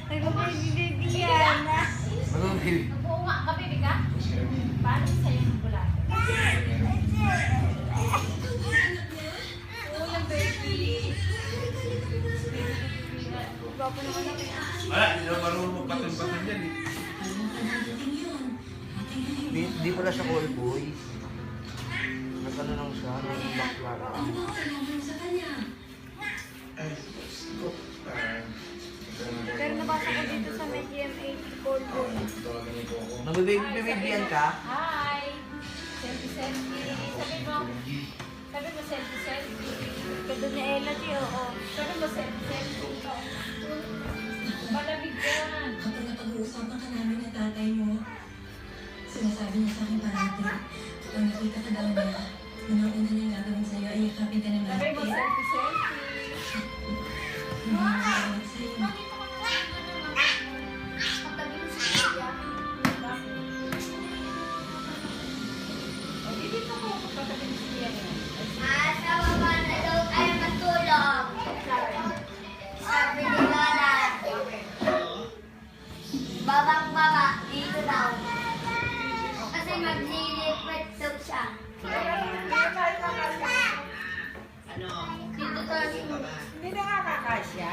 Nag-baby yan. Oo nga, kabibi ka? Paano sa'yo ng bulat? Oo lang, baby. Gwapo naman ako. Wala, hindi na marunong magpatin-patin yan eh. Di pala siya call boy. Nagano lang siya, nagbaklara. Pero nabasa ko dito sa may GMA call boy. Nabibigyan ka? Hi! Selfie-selfie. Sabi mo selfie-selfie. Kado ni Ella, tiyo. Sabi mo selfie-selfie. Malamig yan. Kapag napag-uusapan ka namin ng tatay mo, sinasabi niya sa akin parati, kapag nakita ka daw niya, unang-una niyang gagawin sa'yo ay yakapin ka ng Sabi mo malapit. selfie-selfie. Gagawin sa'yo. Dito ko magpatabi ni Siya. Sa baba na daw tayo matulog. Sabi ni Lola. Babang-baba, dito daw. Kasi maglilipit daw siya. Dito daw. Hindi nakakakasya.